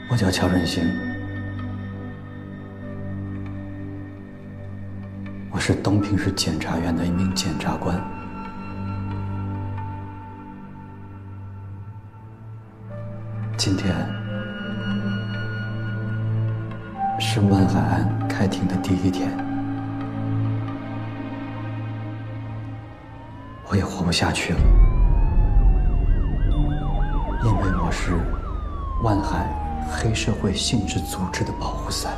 我叫乔任兴，我是东平市检察院的一名检察官。今天是万海案开庭的第一天，我也活不下去了，因为我是万海黑社会性质组织的保护伞。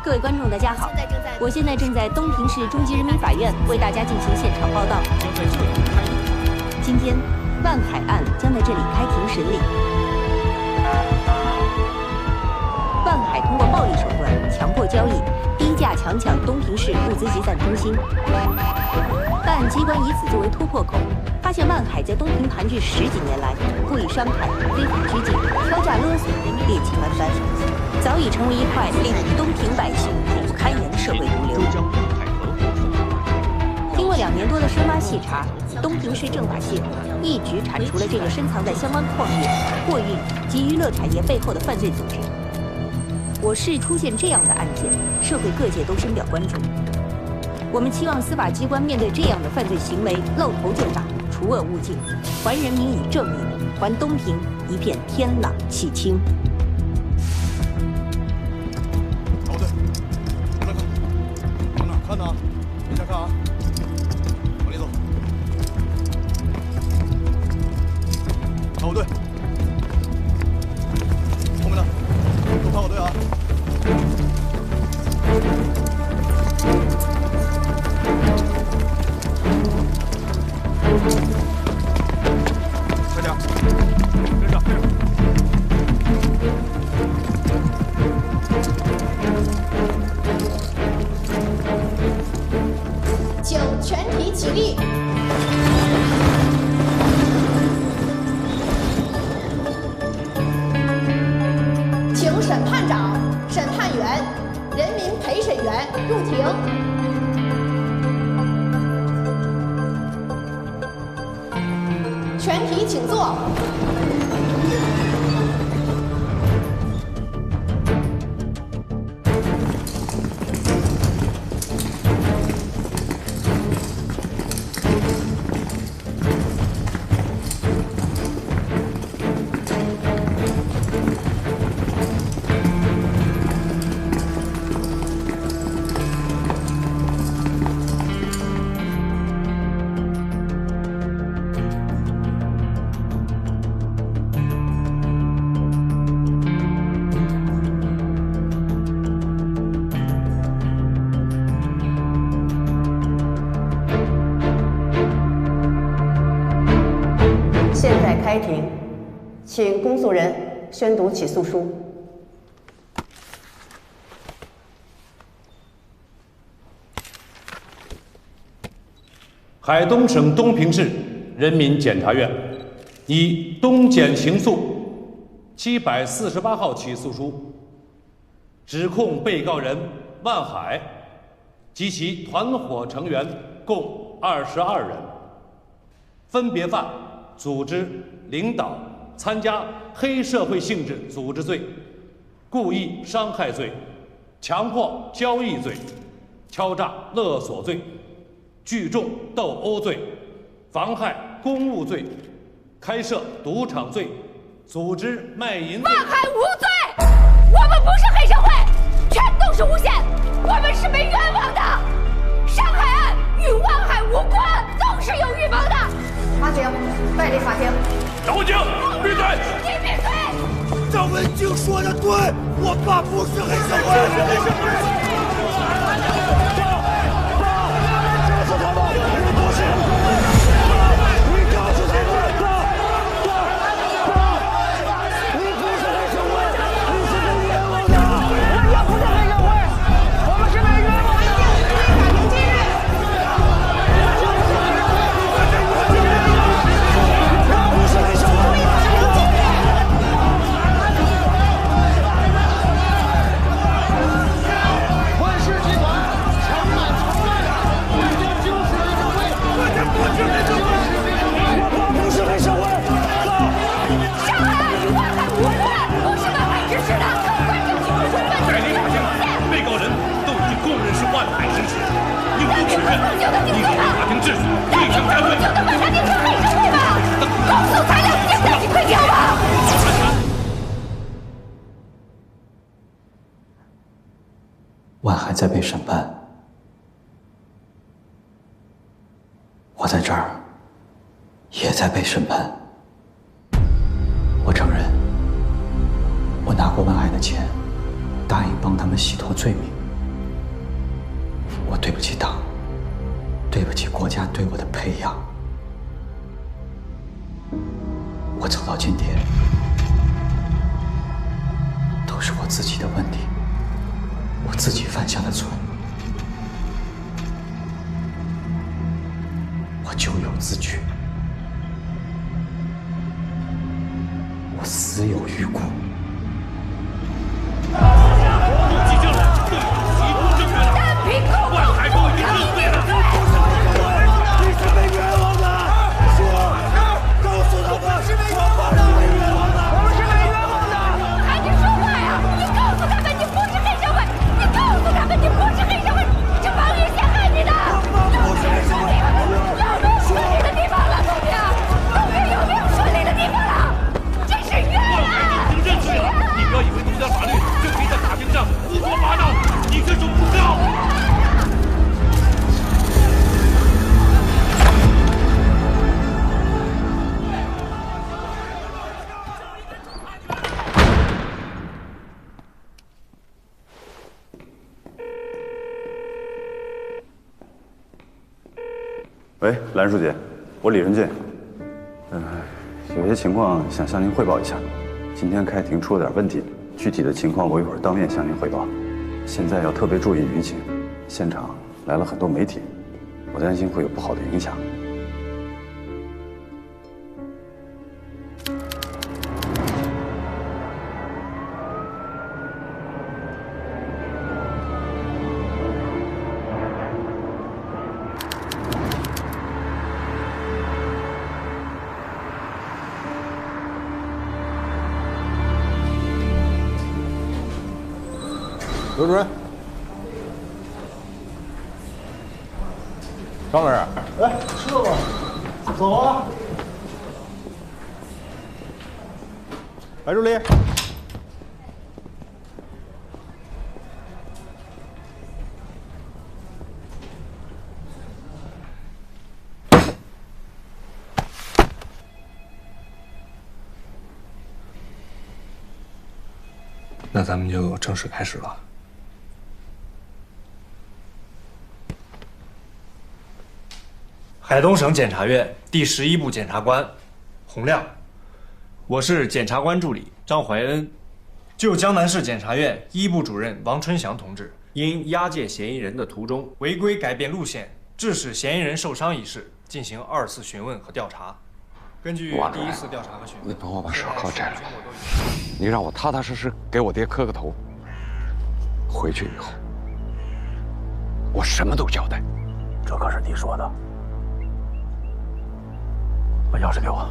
各位观众，大家好，我现在正在东平市中级人民法院为大家进行现场报道。今天，万海案将在这里开庭审理。万海通过暴力手段强迫交易，低价强抢东平市物资集散中心。办案机关以此作为突破口，发现万海在东平盘踞10几年来，故意伤害、非法拘禁、挑诈勒索，劣迹斑斑，早已成为一块令东平百姓苦不堪言的社会毒瘤。经过2年多的深挖细查，东平市政法系统一举铲除了这个深藏在相关矿业、货运及娱乐产业背后的犯罪组织。我市出现这样的案件，社会各界都深表关注。我们期望司法机关面对这样的犯罪行为，露头就打，除恶务尽，还人民以正义，还东平一片天朗气清。好的，往哪看？往哪看呢？往下看啊！往里走。好队，后面的都排好队啊！快点，跟上，跟上。请全体起立。请审判长、审判员、人民陪审员入庭。全体请坐。现在开庭，请公诉人宣读起诉书。海东省东平市人民检察院以东检刑诉748号起诉书，指控被告人万海及其团伙成员共22人，分别犯组织、领导、参加黑社会性质组织罪、故意伤害罪、强迫交易罪、敲诈勒索罪、聚众斗殴罪、妨害公务罪、开设赌场罪、组织卖淫罪。万海无罪，我们不是黑社会，全都是诬陷，我们是被冤枉的。伤害案与万海无关，都是有预谋的。法警，带离法庭。张文静，闭嘴！你闭嘴！张文静说的对，我爸不是黑社会。万海在被审判，我在这儿也在被审判。我承认，我拿过万海的钱，答应帮他们洗脱罪名。我对不起党，对不起国家对我的培养。我走到今天，都是我自己的问题，我自己犯下的错，我咎由自取，我死有余辜。单凭控告，万海都已经认罪了。你是被冤枉的！告诉他们是被冤枉的！我们是被冤枉的！赶紧说话呀！你告诉他们你不是黑社会！你告诉他们你不是黑社会！是王玉陷害你的！有没有顺利的地方了，东平？东平有没有顺利的地方了？这是冤案！已经认罪了！你不要以为懂点法律就可以在法庭上胡说八道，你这种诬告！喂，兰书记，我李仁俊。有些情况想向您汇报一下。今天开庭出了点问题，具体的情况我一会儿当面向您汇报。现在要特别注意舆情，现场来了很多媒体，我担心会有不好的影响。刘主任，张老师，哎，吃了吗？走啊！白助理，那咱们就正式开始了。海东省检察院第11部检察官洪亮，我是检察官助理张怀恩，就江南市检察院1部主任王春祥同志因押解嫌疑人的途中违规改变路线，致使嫌疑人受伤一事进行2次询问和调查。根据第1次调查和询问，你帮我把手铐摘了吧，你让我踏踏实实给我爹磕个头。回去以后，我什么都交代。这可是你说的。把钥匙给我。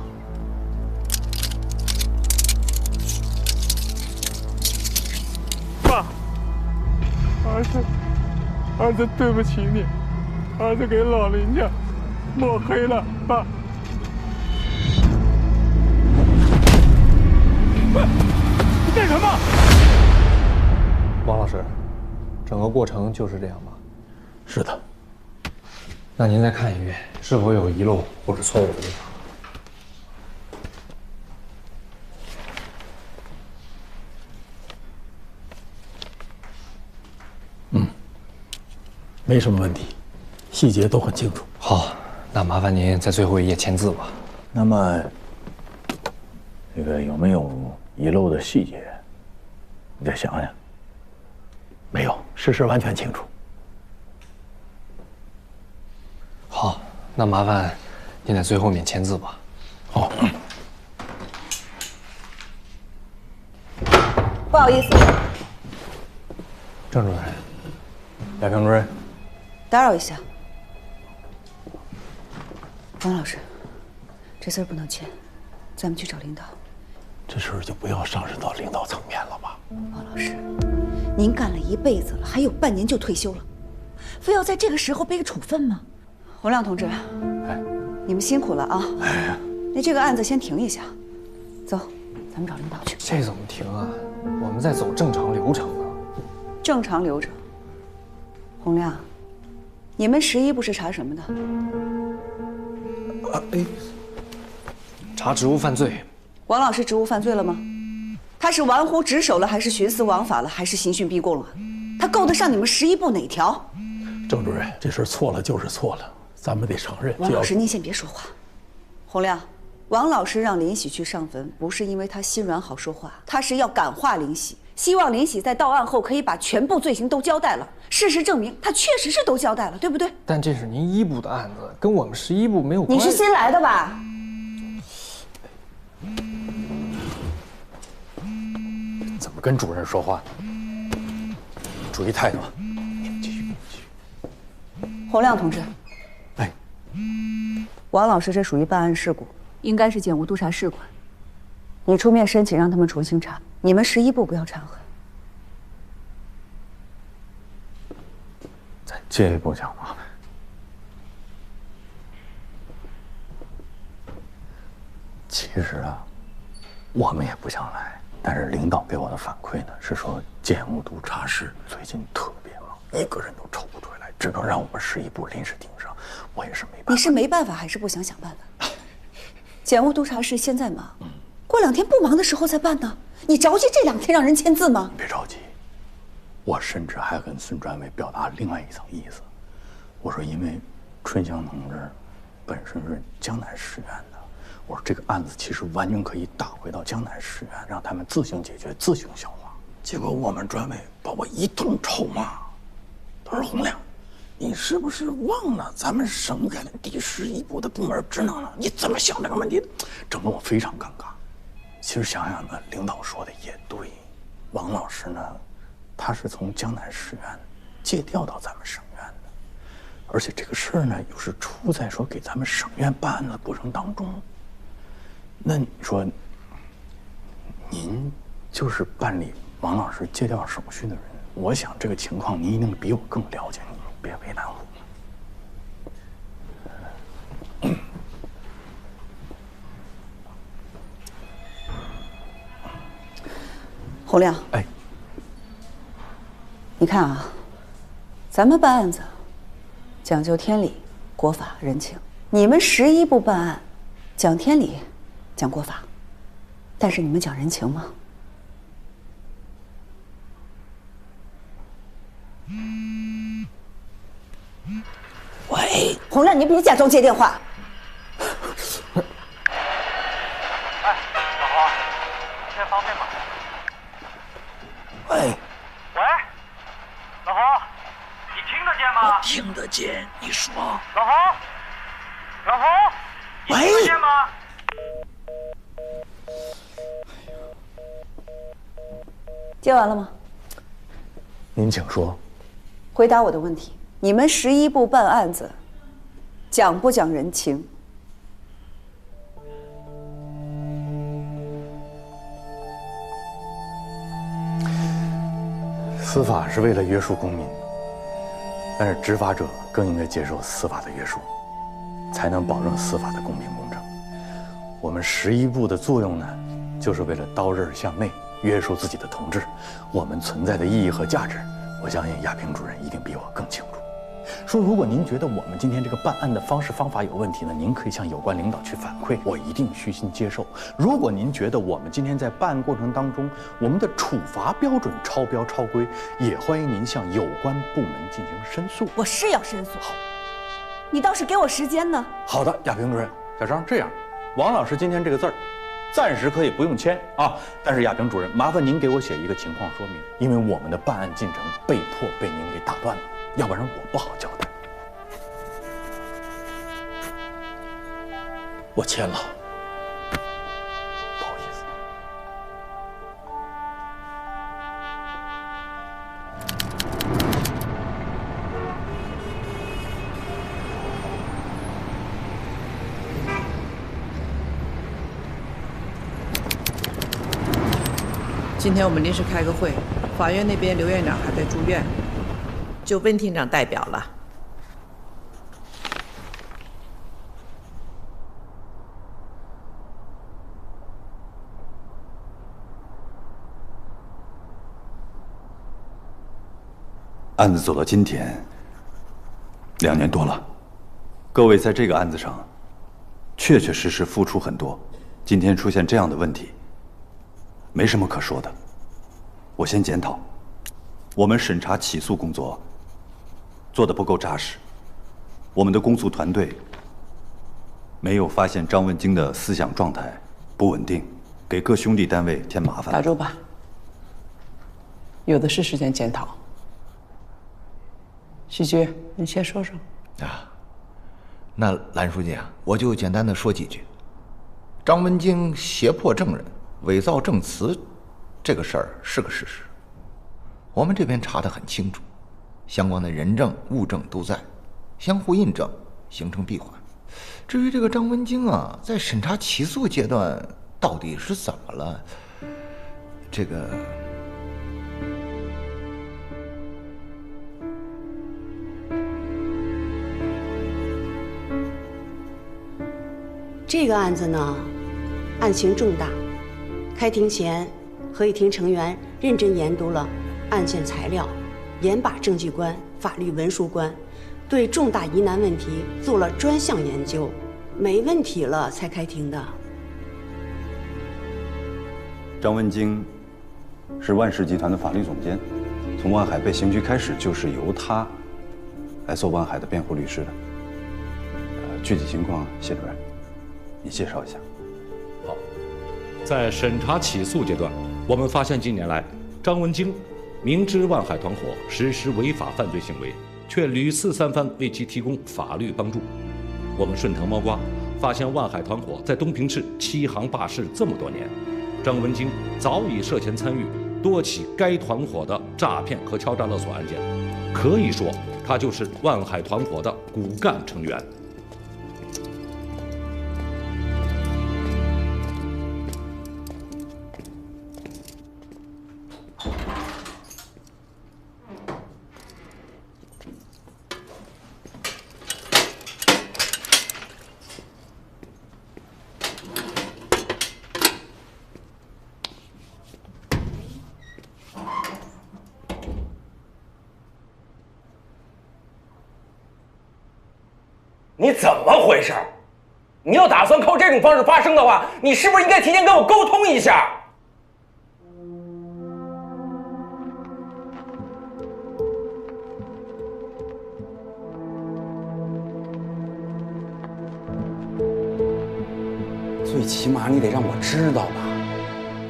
爸，儿子对不起你，儿子给老人家抹黑了，爸。你干什么？王老师，整个过程就是这样吗？是的。那您再看一遍，是否有遗漏或者错误的地方？没什么问题，细节都很清楚。好，那麻烦您在最后一页签字吧。那么，这个有没有遗漏的细节？你再想想。没有，事实完全清楚。好，那麻烦您在最后面签字吧。好。不好意思，郑主任，亚平主任，打扰一下，王老师，这字不能签，咱们去找领导。这事儿就不要上升到领导层面了吧？王老师，您干了一辈子了，还有半年就退休了，非要在这个时候背个处分吗？洪亮同志，你们辛苦了啊！那这个案子先停一下，走，咱们找领导去。这怎么停啊？我们在走正常流程呢。正常流程，洪亮，你们11部是查什么的？查职务犯罪。王老师职务犯罪了吗？他是玩忽职守了，还是徇私枉法了，还是刑讯逼供了？他够得上你们11部哪条？郑主任，这事错了就是错了，咱们得承认。王老师，您先别说话。洪亮，王老师让林喜去上坟，不是因为他心软好说话，他是要感化林喜，希望林喜在到案后可以把全部罪行都交代了。事实证明，他确实是都交代了，对不对？但这是您1部的案子，跟我们11部没有关系。你是新来的吧？怎么跟主任说话？注意态度。洪亮同志，哎，王老师这属于办案事故，应该是检务督察室管。你出面申请让他们重新查，你们11部不要掺和。再进一步讲吧。其实啊，我们也不想来，但是领导给我的反馈呢是说，检务督察室最近特别忙，一个人都抽不出来，只能让我们11部临时顶上。我也是没办法。你是没办法还是不想想办法？检务督察室现在忙，过2天不忙的时候再办呢。你着急这2天让人签字吗？别着急，我甚至还跟孙专委表达另外一层意思。我说，因为春香同志本身是江南市院的，我说这个案子其实完全可以打回到江南市院，让他们自行解决、自行消化。结果我们专委把我一通臭骂，他说：“洪亮，你是不是忘了咱们省院第11部的部门职能了？你怎么想这个问题？”整得我非常尴尬。其实想想呢，领导说的也对，王老师呢，他是从江南市院借调到咱们省院的，而且这个事儿呢，又是出在说给咱们省院办案的过程当中。那你说，您就是办理王老师借调手续的人，我想这个情况您一定比我更了解，你别为难我。洪亮，哎，你看啊，咱们办案子讲究天理、国法、人情，你们11部办案讲天理、讲国法，但是你们讲人情吗？喂，洪亮，你别假装接电话。哎，老侯，现在方便吗？喂，喂，老侯，你听得见吗？我听得见，你说。老侯，老侯，你听得见吗？接完了吗？您请说。回答我的问题，你们11部办案子，讲不讲人情？司法是为了约束公民，但是执法者更应该接受司法的约束，才能保证司法的公平公正。我们11部的作用呢，就是为了刀刃向内约束自己的同志，我们存在的意义和价值，我相信亚平主任一定比我更清楚。说如果您觉得我们今天这个办案的方式方法有问题呢，您可以向有关领导去反馈，我一定虚心接受。如果您觉得我们今天在办案过程当中，我们的处罚标准超标超规，也欢迎您向有关部门进行申诉。我是要申诉。好，你倒是给我时间呢。好的，亚平主任，小张，这样，王老师今天这个字儿，暂时可以不用签啊，但是亚平主任，麻烦您给我写一个情况说明，因为我们的办案进程被迫被您给打断了，要不然我不好交代。我签了，不好意思。今天我们临时开个会，法院那边刘院长还在住院，就温厅长代表了。案子走到今天2年多了，各位在这个案子上确确实实付出很多，今天出现这样的问题，没什么可说的。我先检讨，我们审查起诉工作做得不够扎实，我们的公诉团队没有发现张文京的思想状态不稳定，给各兄弟单位添麻烦。打住吧，有的是时间检讨。许局，你先说说。啊，那兰书记啊，我就简单的说几句。张文京胁迫证人、伪造证词，这个事儿是个事实，我们这边查得很清楚，相关的人证、物证都在，相互印证，形成闭环。至于这个张文京啊，在审查起诉阶段到底是怎么了，这个。这个案子呢，案情重大。开庭前，合议庭成员认真研读了案件材料，严把证据关、法律文书关，对重大疑难问题做了专项研究，没问题了才开庭的。张文京是万氏集团的法律总监，从万海被刑拘开始，就是由他来做万海的辩护律师的。具体情况，谢主任，你介绍一下。好，在审查起诉阶段，我们发现近年来张文京明知万海团伙实施违法犯罪行为，却屡次三番为其提供法律帮助。我们顺藤摸瓜，发现万海团伙在东平市欺行霸市这么多年，张文京早已涉嫌参与多起该团伙的诈骗和敲诈勒索案件，可以说他就是万海团伙的骨干成员。你怎么回事？你要打算靠这种方式发声的话，你是不是应该提前跟我沟通一下？最起码你得让我知道吧，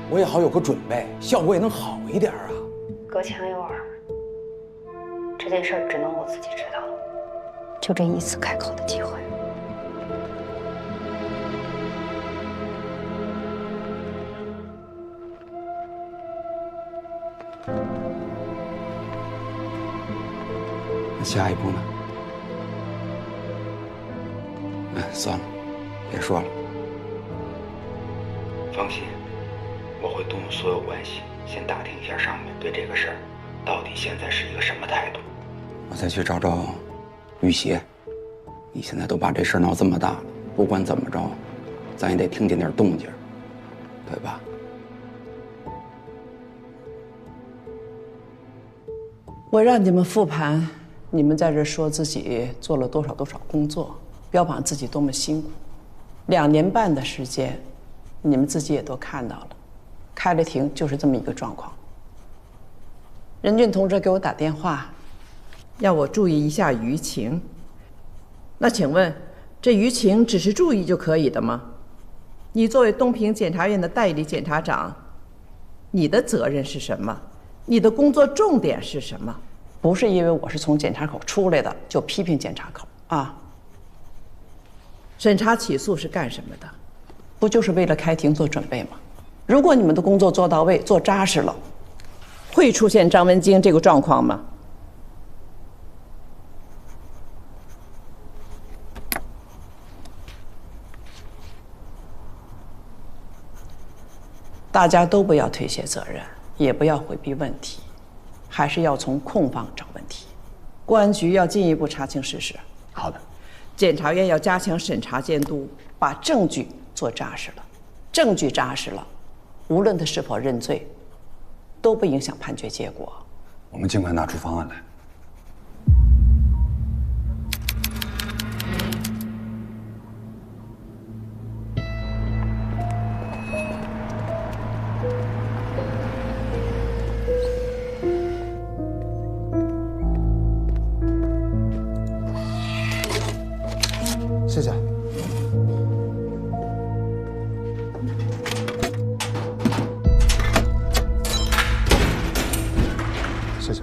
我也好有个准备，效果也能好一点啊。隔墙有耳，这件事儿只能我自己知道。就这一次开口的机会。那下一步呢？算了，别说了。放心，我会动用所有关系，先打听一下上面对这个事儿到底现在是一个什么态度。我再去找找玉邪，你现在都把这事儿闹这么大了，不管怎么着，咱也得听见点动静，对吧？我让你们复盘，你们在这说自己做了多少工作，标榜自己多么辛苦。2年半的时间，你们自己也都看到了，开了庭就是这么一个状况。任俊同志给我打电话，要我注意一下舆情。那请问，这舆情只是注意就可以的吗？你作为东平检察院的代理检察长，你的责任是什么？你的工作重点是什么？不是因为我是从检察口出来的就批评检察口啊。审查起诉是干什么的？不就是为了开庭做准备吗？如果你们的工作做到位、做扎实了，会出现张文京这个状况吗？大家都不要推卸责任，也不要回避问题，还是要从控方找问题。公安局要进一步查清事实。好的。检察院要加强审查监督，把证据做扎实了。证据扎实了，无论他是否认罪，都不影响判决结果。我们尽快拿出方案来。谢谢。谢谢。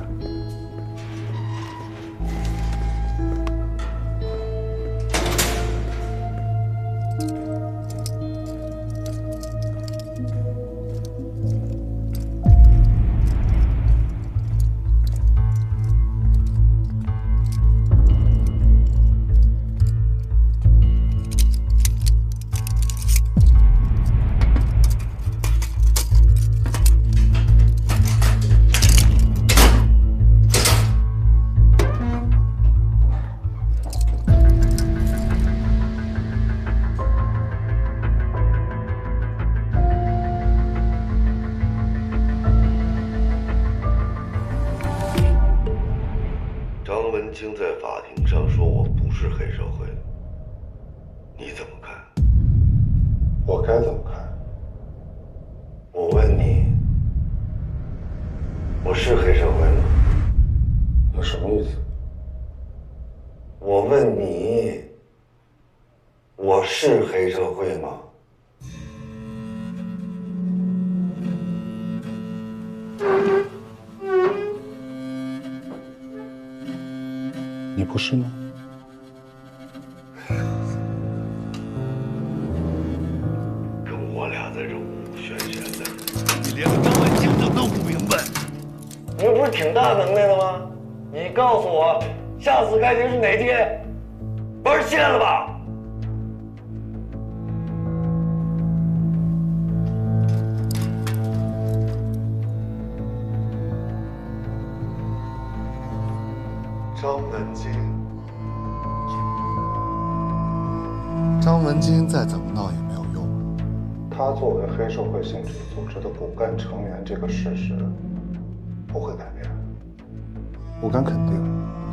张文清在法庭上说我不是黑社会，你怎么看？我该怎么看？我问你，我是黑社会吗？有什么意思？我问你，我是黑社会吗？你不是吗？跟我俩在这五玄玄的，你连个张文清都弄不明白。你不是挺大能耐的吗？你告诉我，下次开庭是哪天？玩线了吧？张文京再怎么闹也没有用，他作为黑社会性质组织的骨干成员，这个事实不会改变。我敢肯定，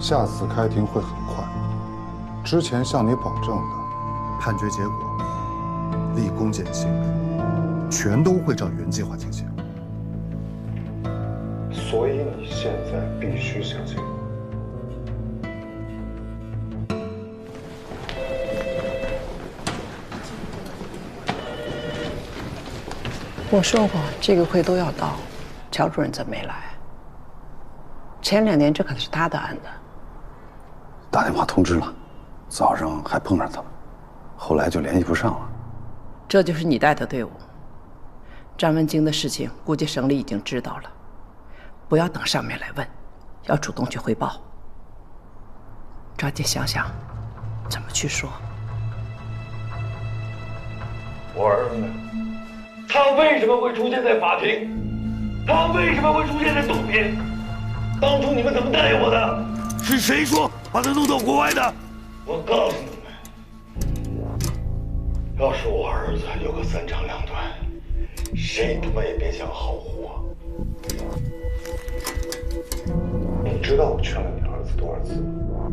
下次开庭会很快。之前向你保证的判决结果、立功减刑，全都会照原计划进行。所以你现在必须相信我。我说过，这个会都要到，乔主任怎么没来？前2年这可是他的案子。打电话通知了，早上还碰上他了，后来就联系不上了。这就是你带的队伍。张文京的事情，估计省里已经知道了，不要等上面来问，要主动去汇报。抓紧想想，怎么去说。我儿子呢？他为什么会出现在法庭？他为什么会出现在东平？当初你们怎么答应我的？是谁说把他弄到国外的？我告诉你们，要是我儿子有个3长2短，谁他妈也别想好活。你知道我劝了你儿子多少次吗？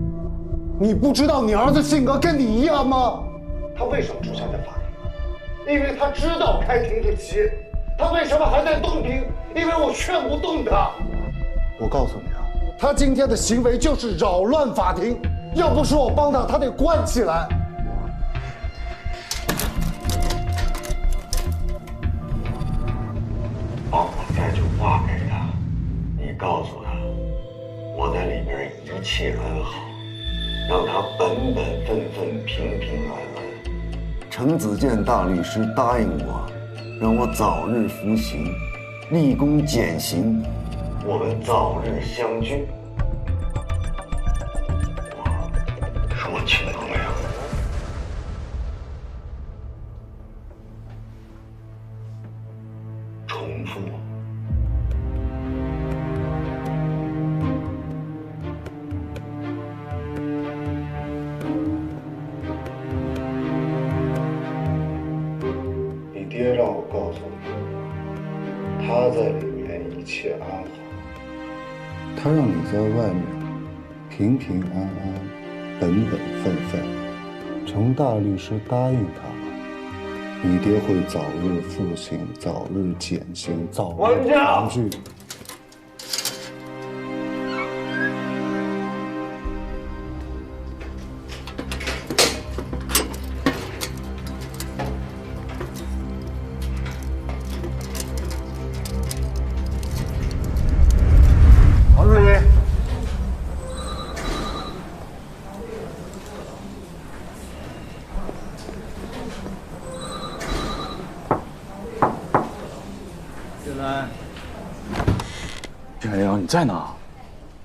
你不知道你儿子性格跟你一样吗？他为什么出现在法庭？因为他知道开庭日期。他为什么还在东平？因为我劝不动他。我告诉你啊，他今天的行为就是扰乱法庭，要不是我帮他，他得关起来。把我带句话给他，你告诉他，我在里边一切安好，让他本本分分、平平安安。程子健大律师答应我，让我早日服刑，立功减刑，我们早日相聚。我说清楚没有？重复。你爹让我告诉你，他在里面一切安好，他让你在外面平平安安、本本分分。程大律师答应他了，你爹会早日服刑，早日减刑，早日团聚。你在哪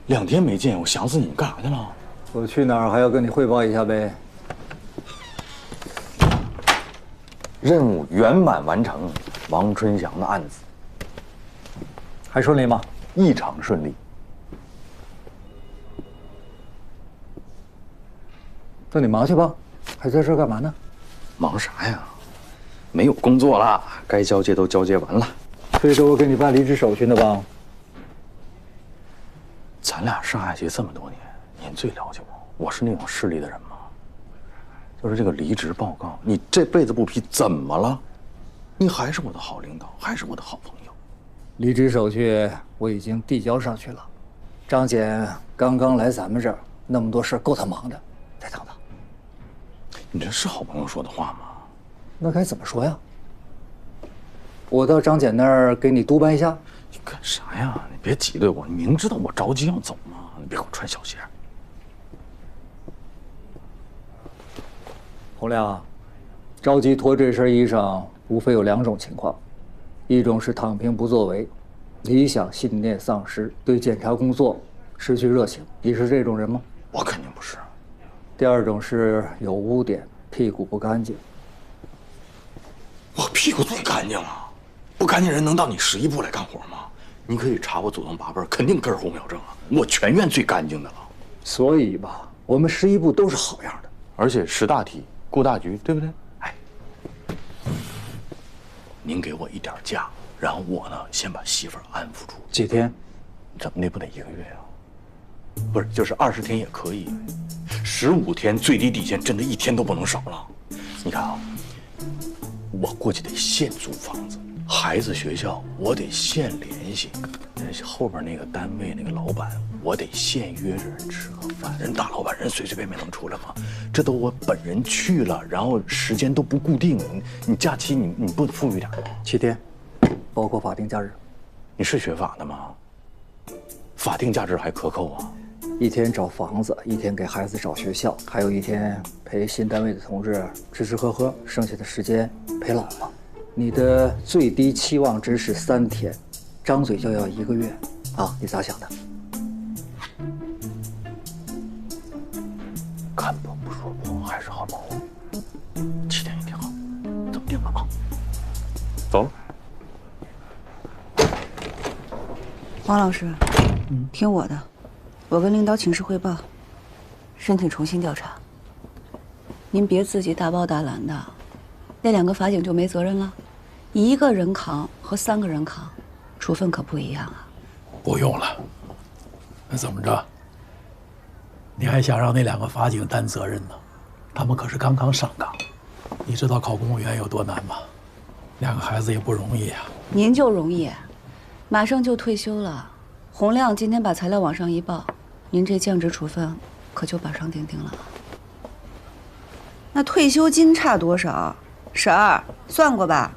？2天没见，我想死你，你干啥去了？我去哪儿还要跟你汇报一下呗。任务圆满完成，王春祥的案子还顺利吗？异常顺利。那你忙去吧，还在这儿干嘛呢？忙啥呀？没有工作了，该交接都交接完了。非得我给你办离职手续呢吧？咱俩上下级这么多年，您最了解我。我是那种势利的人吗？就是这个离职报告，你这辈子不批怎么了？你还是我的好领导，还是我的好朋友。离职手续我已经递交上去了。张检刚刚来咱们这儿，那么多事够他忙的，再等等。你这是好朋友说的话吗？那该怎么说呀？我到张检那儿给你督办一下。你干啥呀？你别挤兑我，你明知道我着急要走吗？你别给我穿小鞋。洪亮，着急脱这身衣裳，无非有2种情况：一种是躺平不作为，理想信念丧失，对检查工作失去热情。你是这种人吗？我肯定不是。第2种是有污点，屁股不干净。我屁股最干净了，不干净人能到你11部来干活吗？你可以查我祖宗8辈，肯定根红苗正啊！我全院最干净的了。所以吧，我们11部都是好样的，而且识大体。顾大局，对不对？哎，您给我一点假，然后我呢，先把媳妇儿安抚住。几天？怎么的不得1个月啊？不是，就是20天也可以，15天最低底线，真的1天都不能少了。你看啊，我过去得现租房子，孩子学校我得现联系，后边那个单位那个老板我得现约着人吃个饭。人大老板人随随便便能出来吗？这都我本人去了，然后时间都不固定，你假期你不富裕点？7天，包括法定假日。你是学法的吗？法定假日还克扣啊？1天找房子，1天给孩子找学校，还有1天陪新单位的同志吃吃喝喝，剩下的时间陪老婆。你的最低期望值是3天，张嘴就要1个月，啊，你咋想的？看破不说破，还是好朋友。7天也挺好，这么定了啊？走了。王老师，听我的，我跟领导请示汇报，申请重新调查。您别自己大包大揽的，那2个法警就没责任了？1个人扛和3个人扛，处分可不一样啊。不用了，那怎么着？你还想让那2个法警担责任呢？他们可是刚刚上岗，你知道考公务员有多难吗？2个孩子也不容易啊。您就容易，马上就退休了。洪亮今天把材料往上一报，您这降职处分可就板上钉钉了。那退休金差多少？婶儿算过吧？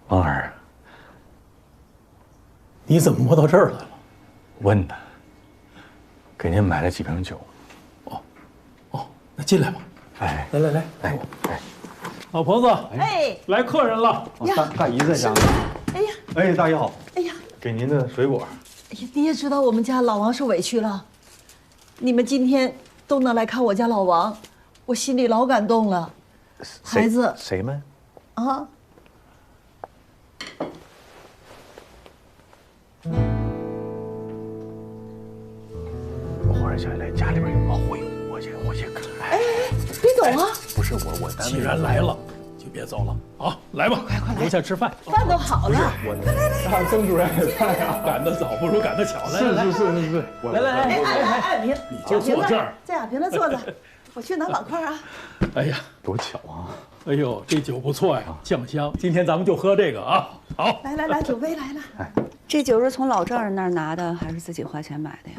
王儿，你怎么摸到这儿来了？问的，给您买了几瓶酒。那进来吧。哎，来，哎，老婆子，哎，来客人了。大姨在家呢。哎呀，哎，大姨好。哎呀，给您的水果。哎呀，你也知道我们家老王受委屈了，你们今天都能来看我家老王，我心里老感动了。孩子，谁们？啊。我忽然想起来，家里边有猫灰，我去看。哎，别走啊！不是我单位。既然来了，就别走了啊！来吧，快来，留下吃饭。饭都好了。来，曾主任也在啊。赶得早不如赶得巧。来，是。哎，你就坐这儿，在雅萍那坐着，我去拿碗筷啊。哎呀，多巧啊！哎呦，这酒不错呀，酱香。今天咱们就喝这个啊。好，来，酒杯来了。这酒是从老丈人那儿拿的，还是自己花钱买的呀？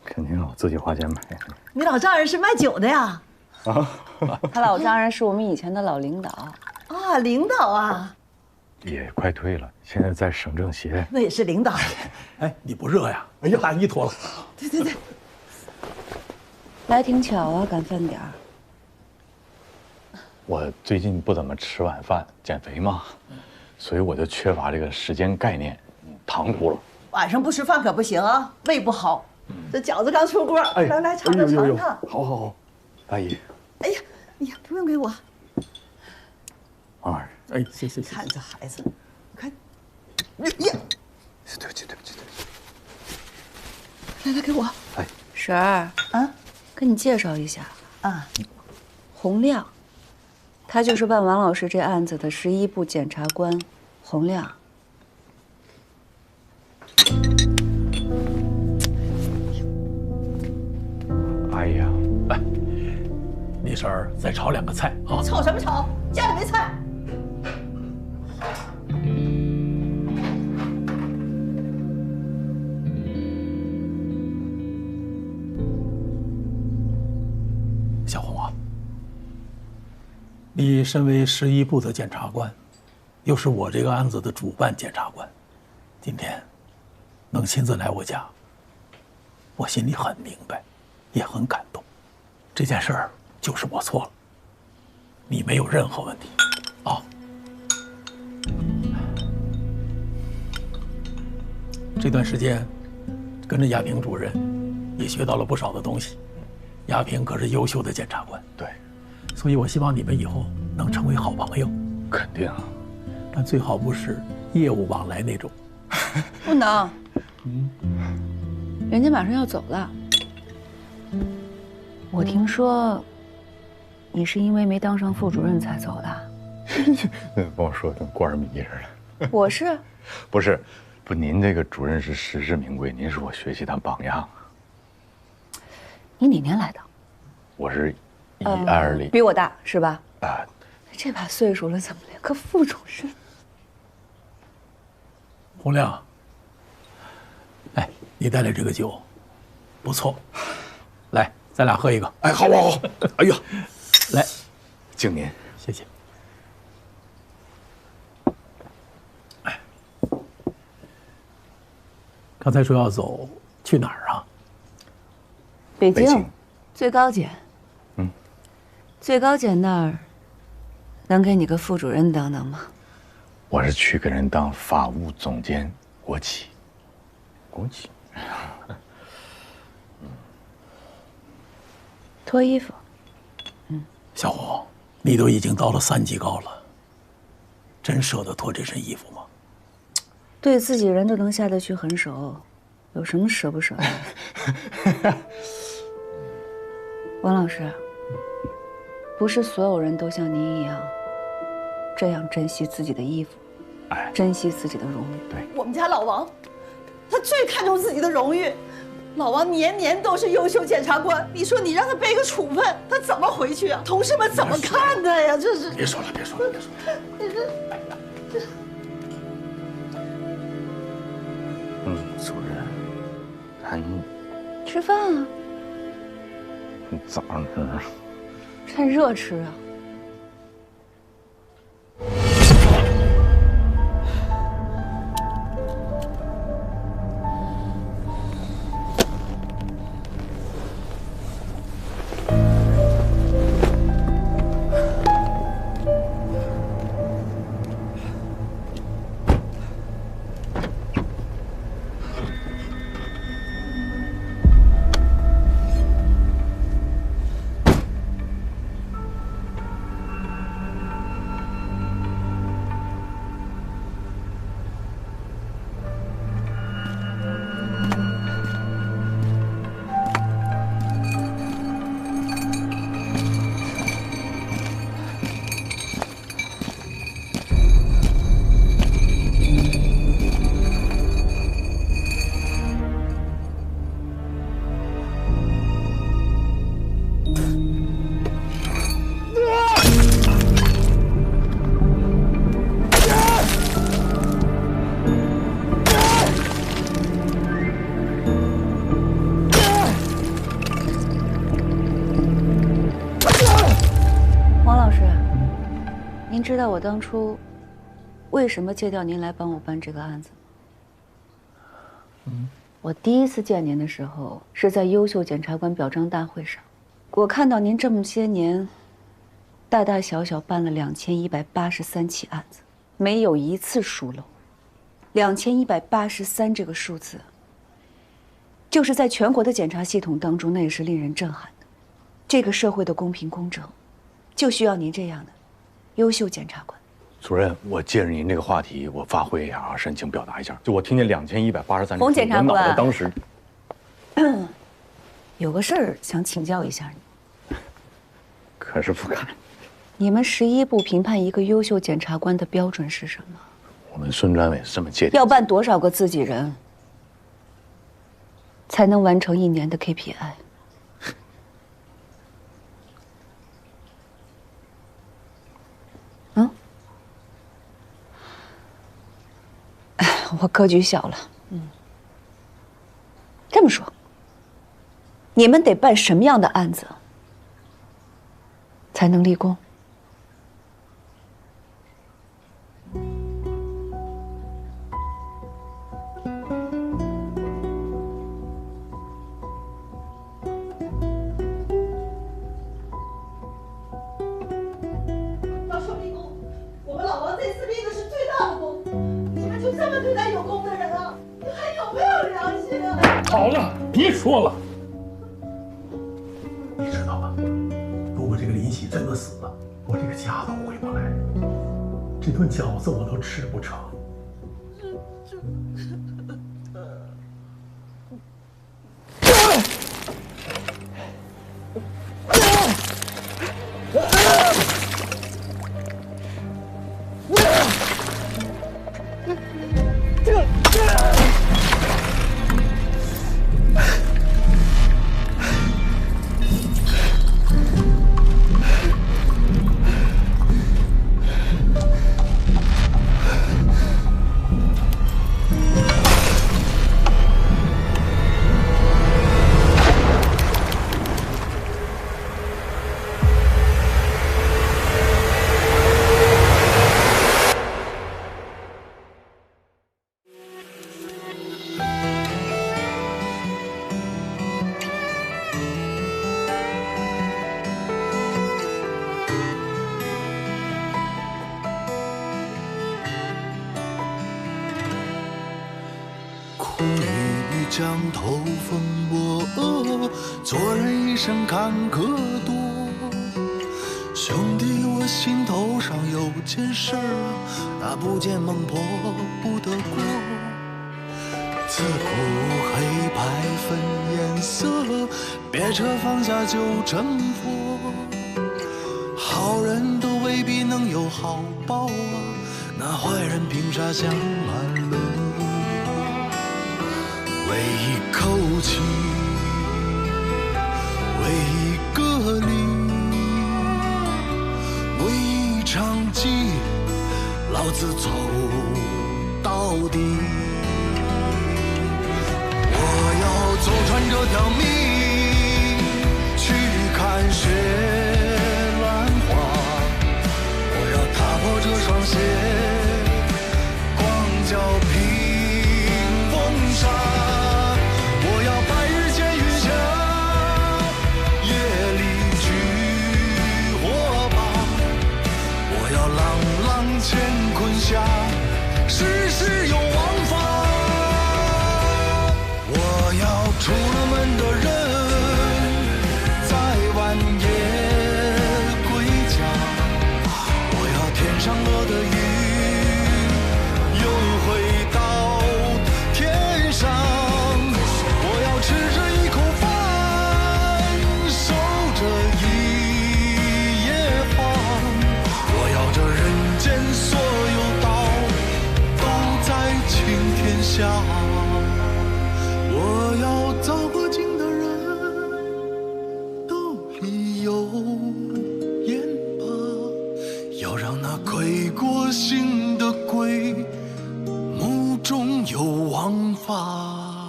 肯定我自己花钱买。你老丈人是卖酒的呀？啊，他老丈人是我们以前的老领导。啊，领导啊。也快退了，现在在省政协。那也是领导。哎，你不热呀？哎呀，大衣脱了。对。来挺巧啊，赶饭点儿。我最近不怎么吃晚饭，减肥嘛，所以我就缺乏这个时间概念，唐突了。晚上不吃饭可不行啊，胃不好。这饺子刚出锅，来尝尝。好，大姨。哎呀，不用给我。王二，哎，谢谢。看这孩子，快，对不起。来给我。哎，婶儿啊，跟你介绍一下啊，洪亮，他就是办王老师这案子的11部检察官，洪亮。阿姨啊，来，你婶儿再炒2个菜啊！炒什么炒？家里没菜。小红啊，你身为11部的检察官，又是我这个案子的主办检察官，今天能亲自来我家，我心里很明白，也很感动。这件事儿就是我错了，你没有任何问题，啊。这段时间跟着亚萍主任，也学到了不少的东西。亚萍可是优秀的检察官，对，所以我希望你们以后能成为好朋友。肯定啊，但最好不是业务往来那种。不能。人家马上要走了。我听说，你是因为没当上副主任才走的。跟我说跟官儿迷似的。我是？不是，您这个主任是实至名归，您是我学习的榜样。你哪年来的？我是120，比我大是吧？啊，这把岁数了，怎么连个副主任？洪亮，哎，你带来这个酒，不错，来，咱俩喝一个。哎，好。哎呀，来，敬您，谢谢。哎，刚才说要走，去哪儿啊？北京，最高检。最高检那儿能给你个副主任当当吗？我是去给人当法务总监，国企。脱衣服。小红，你都已经到了3级高了，真舍得脱这身衣服吗？对自己人都能下得去狠手，有什么舍不舍得？王老师，不是所有人都像您一样，这样珍惜自己的衣服，珍惜自己的荣誉。对，我们家老王，他最看重自己的荣誉。老王年年都是优秀检察官，你说你让他背个处分，他怎么回去啊？同事们怎么看他呀？这是……别说了。主任，俺吃饭啊。早上吃。趁热吃啊。知道我当初为什么借调您来帮我办这个案子？我第一次见您的时候是在优秀检察官表彰大会上，我看到您这么些年，大大小小办了2183起案子，没有一次疏漏。2183这个数字，就是在全国的检察系统当中，那也是令人震撼的。这个社会的公平公正，就需要您这样的优秀检察官。主任，我借着您这个话题，我发挥一下啊，申请表达一下。就我听见2183，洪检察官，我脑袋当时有个事儿想请教一下你。可是不敢。你们11部评判一个优秀检察官的标准是什么？我们孙专委是这么界定。要办多少个自己人，才能完成1年的 KPI？我格局小了，这么说，你们得办什么样的案子才能立功？要说立功，我们老王这次立的是最大的功。你们就这么对待有功的人啊？你还有没有良心啊？好了，别说了。你知道吗？如果这个林喜真的死了，我这个家都回不来，这顿饺子我都吃不成。苦雨江头风波，做人一生坎坷多。兄弟，我心头上有件事儿，那不见孟婆不得过。自古黑白分颜色，别扯放下就成佛。好人都未必能有好报啊，那坏人凭啥享安乐？为一口气，为一个理，为一场棋，老子走到底。我要走穿这条命，去看雪兰花。我要踏破这双鞋，光脚平风沙。乾坤下，世事有王法。我要出了门的人，在晚夜归家。我要天上落的雨，又回到天上。我要吃着一口饭，守着一夜荒。我要这人间所有道都在青天下，我要造过境的人兜里有盐巴，要让那亏过心的鬼目中有王法。